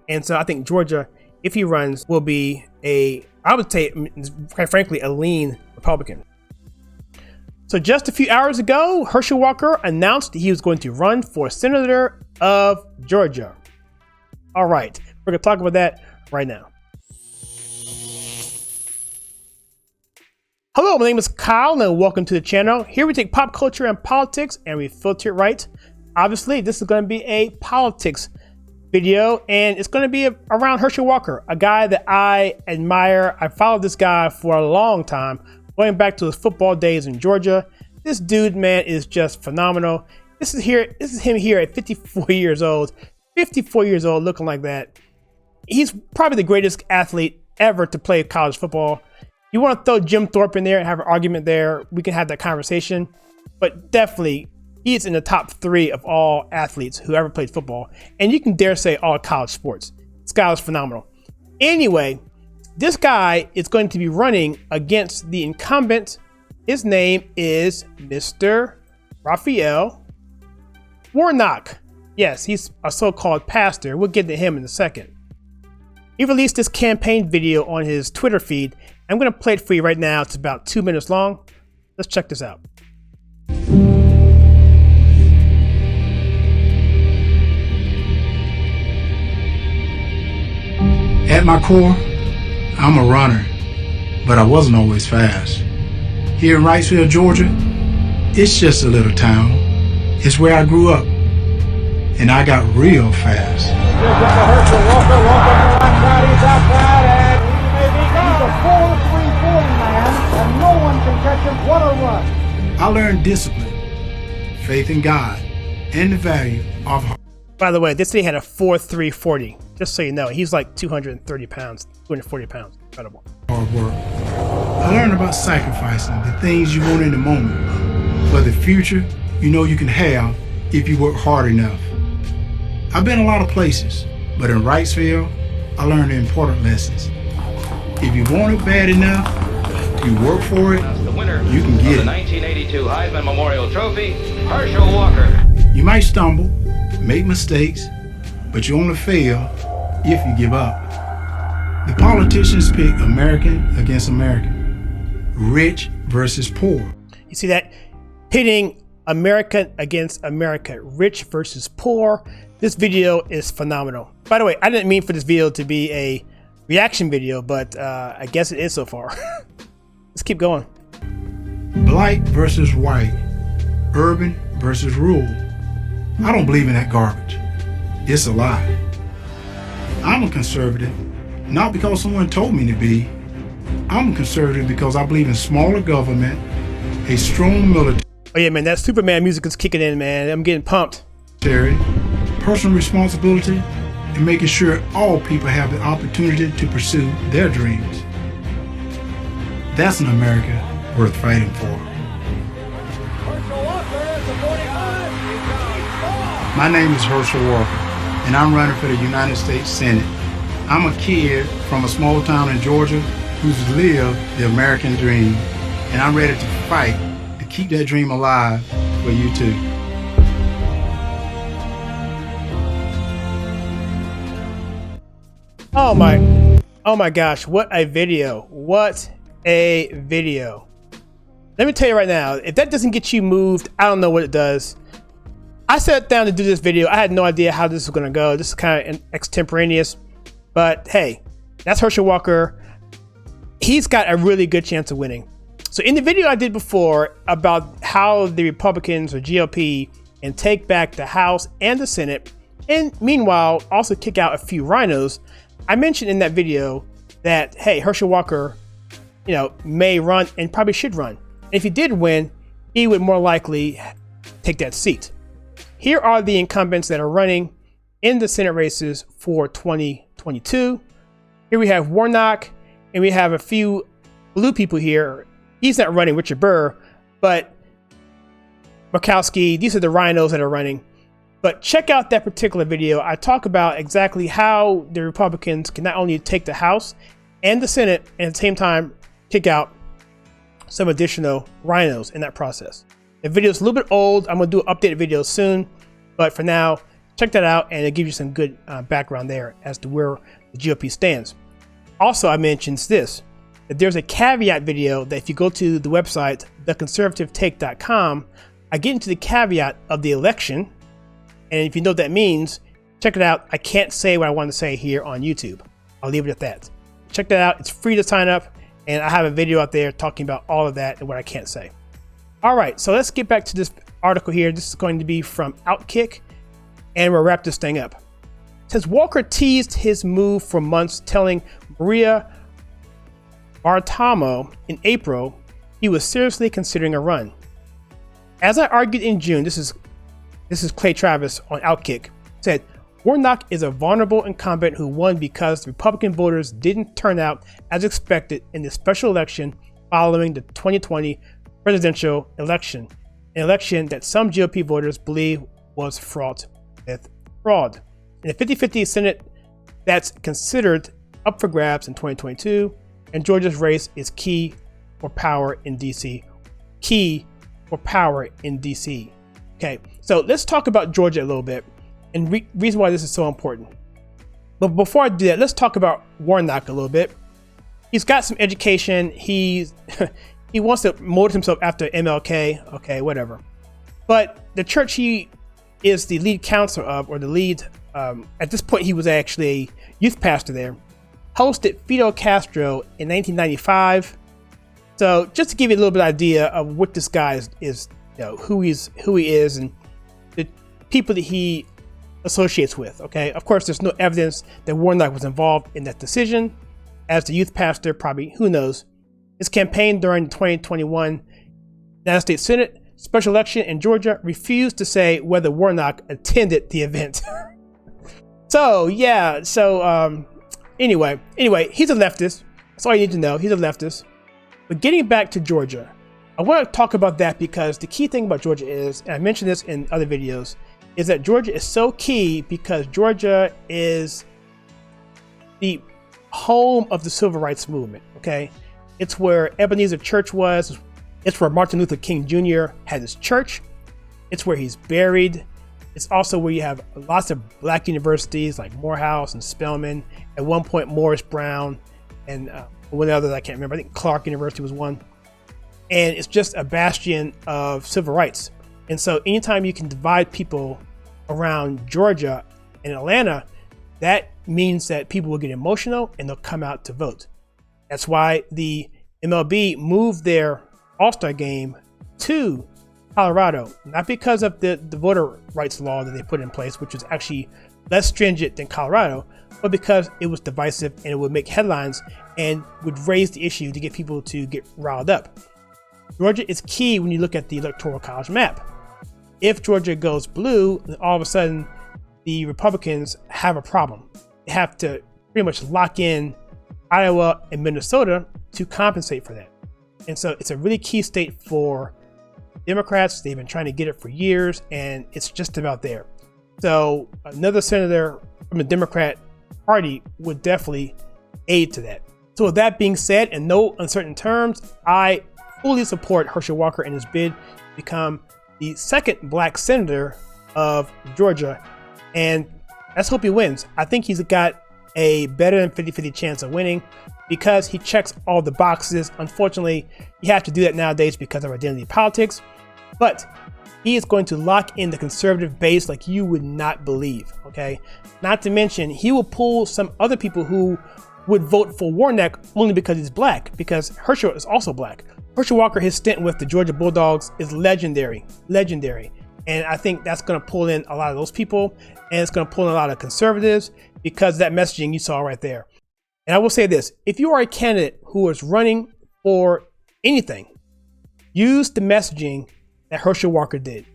And so I think Georgia, if he runs, will be I would say, quite frankly, a lean Republican. So just a few hours ago, Herschel Walker announced he was going to run for senator of Georgia. All right, we're going to talk about that right now. Hello, my name is Kyle and welcome to the channel. Here we take pop culture and politics and we filter it right. Obviously, this is going to be a politics video and it's going to be around Herschel Walker, a guy that I admire. I followed this guy for a long time, going back to his football days in Georgia. This dude, man, is just phenomenal. This is him here at 54 years old, looking like that. He's probably the greatest athlete ever to play college football. You want to throw Jim Thorpe in there and have an argument there, we can have that conversation, but definitely he's in the top 3 of all athletes who ever played football. And you can dare say all college sports. This guy is phenomenal. Anyway, this guy is going to be running against the incumbent. His name is Mr. Raphael Warnock. Yes, he's a so-called pastor. We'll get to him in a second. He released this campaign video on his Twitter feed. I'm going to play it for you right now. It's about 2 minutes long. Let's check this out. At my core, I'm a runner, but I wasn't always fast. Here in Wrightsville, Georgia, it's just a little town. It's where I grew up, and I got real fast. Here's Herschel Walker, walking the right side, he's outside, and he's a 4.340 man, and no one can catch him. What a run. I learned discipline, faith in God, and the value of hard. By the way, this thing had a 4.340. Just so you know, he's like 230 pounds, 240 pounds. Incredible. Hard work. I learned about sacrificing the things you want in the moment for the future you know you can have if you work hard enough. I've been a lot of places, but in Wrightsville, I learned the important lessons. If you want it bad enough, you work for it, you can get it. The 1982 Heisman Memorial Trophy, Herschel Walker. You might stumble, make mistakes, but you only fail if you give up. The politicians pick American against American, rich versus poor. You see that? Pitting America against America, rich versus poor. This video is phenomenal. By the way, I didn't mean for this video to be a reaction video, but I guess it is so far. Let's keep going. Black versus white, urban versus rural. I don't believe in that garbage. It's a lie. I'm a conservative, not because someone told me to be. I'm a conservative because I believe in smaller government, a strong military. Oh yeah, man, that Superman music is kicking in, man. I'm getting pumped. Personal responsibility, and making sure all people have the opportunity to pursue their dreams. That's an America worth fighting for. My name is Herschel Walker, and I'm running for the United States Senate. I'm a kid from a small town in Georgia who's lived the American dream, and I'm ready to fight to keep that dream alive for you too. Oh my gosh, what a video. What a video. Let me tell you right now, if that doesn't get you moved, I don't know what it does. I sat down to do this video. I had no idea how this was going to go. This is kind of extemporaneous, but hey, that's Herschel Walker. He's got a really good chance of winning. So in the video I did before about how the Republicans or GOP can take back the House and the Senate, and meanwhile also kick out a few rhinos, I mentioned in that video that, hey, Herschel Walker, may run and probably should run. And if he did win, he would more likely take that seat. Here are the incumbents that are running in the Senate races for 2022. Here we have Warnock, and we have a few blue people here. He's not running, Richard Burr, but Murkowski. These are the rhinos that are running. But check out that particular video. I talk about exactly how the Republicans can not only take the House and the Senate and at the same time kick out some additional rhinos in that process. The video is a little bit old. I'm going to do an updated video soon. But for now, check that out, and it gives you some good background there as to where the GOP stands. Also, I mentioned this, that there's a caveat video that if you go to the website, theconservativetake.com, I get into the caveat of the election. And if you know what that means, check it out. I can't say what I want to say here on YouTube. I'll leave it at that. Check that out. It's free to sign up. And I have a video out there talking about all of that and what I can't say. All right, so let's get back to this article here. This is going to be from Outkick, and we'll wrap this thing up. It says Walker teased his move for months, telling Maria Bartiromo in April he was seriously considering a run. As I argued in June, this is Clay Travis on Outkick, said Warnock is a vulnerable incumbent who won because Republican voters didn't turn out as expected in the special election following the 2020 presidential election, an election that some GOP voters believe was fraught with fraud. In the 50-50 Senate that's considered up for grabs in 2022, and Georgia's race is key for power in DC. Key for power in DC. Okay, so let's talk about Georgia a little bit and reason why this is so important. But before I do that, let's talk about Warnock a little bit. He's got some education. He wants to mold himself after MLK. Okay, whatever. But the church he is the lead counselor of, or the lead, at this point he was actually a youth pastor there, hosted Fidel Castro in 1995. So just to give you a little bit of idea of what this guy is you know, who he is and the people that he associates with. Okay, of course, there's no evidence that Warnock was involved in that decision. As the youth pastor, probably, who knows. His campaign during the 2021 United States Senate special election in Georgia refused to say whether Warnock attended the event. Anyway, he's a leftist. That's all you need to know. He's a leftist. But getting back to Georgia, I want to talk about that because the key thing about Georgia is, and I mentioned this in other videos, is that Georgia is so key because Georgia is the home of the civil rights movement. Okay, it's where Ebenezer Church was. It's where Martin Luther King Jr. had his church. It's where he's buried. It's also where you have lots of black universities like Morehouse and Spelman. At one point, Morris Brown and one other that I can't remember. I think Clark University was one. And it's just a bastion of civil rights. And so anytime you can divide people around Georgia and Atlanta, that means that people will get emotional and they'll come out to vote. That's why the MLB moved their All-Star game to Colorado, not because of the voter rights law that they put in place, which was actually less stringent than Colorado, but because it was divisive and it would make headlines and would raise the issue to get people to get riled up. Georgia is key when you look at the Electoral College map. If Georgia goes blue, then all of a sudden the Republicans have a problem. They have to pretty much lock in Iowa and Minnesota to compensate for that. And so it's a really key state for Democrats. They've been trying to get it for years, and it's just about there. So another senator from the Democrat Party would definitely aid to that. So with that being said, in no uncertain terms, I fully support Herschel Walker in his bid to become the second black senator of Georgia. And let's hope he wins. I think he's got a better than 50-50 chance of winning because he checks all the boxes. Unfortunately, you have to do that nowadays because of identity politics. But he is going to lock in the conservative base like you would not believe, okay? Not to mention, he will pull some other people who would vote for Warnock only because he's black, because Herschel is also black. Herschel Walker, his stint with the Georgia Bulldogs is legendary. And I think that's going to pull in a lot of those people, and it's going to pull in a lot of conservatives because of that messaging you saw right there. And I will say this, if you are a candidate who is running for anything, use the messaging that Herschel Walker did.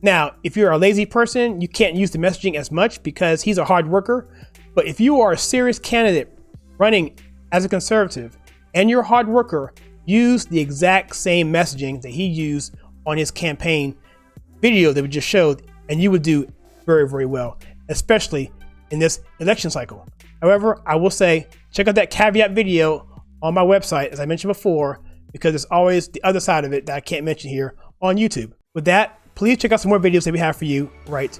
Now, if you're a lazy person, you can't use the messaging as much because he's a hard worker. But if you are a serious candidate running as a conservative and you're a hard worker, use the exact same messaging that he used on his campaign video that we just showed, and you would do very, very well, especially in this election cycle. However, I will say, check out that caveat video on my website, as I mentioned before, because there's always the other side of it that I can't mention here on YouTube. With that, please check out some more videos that we have for you right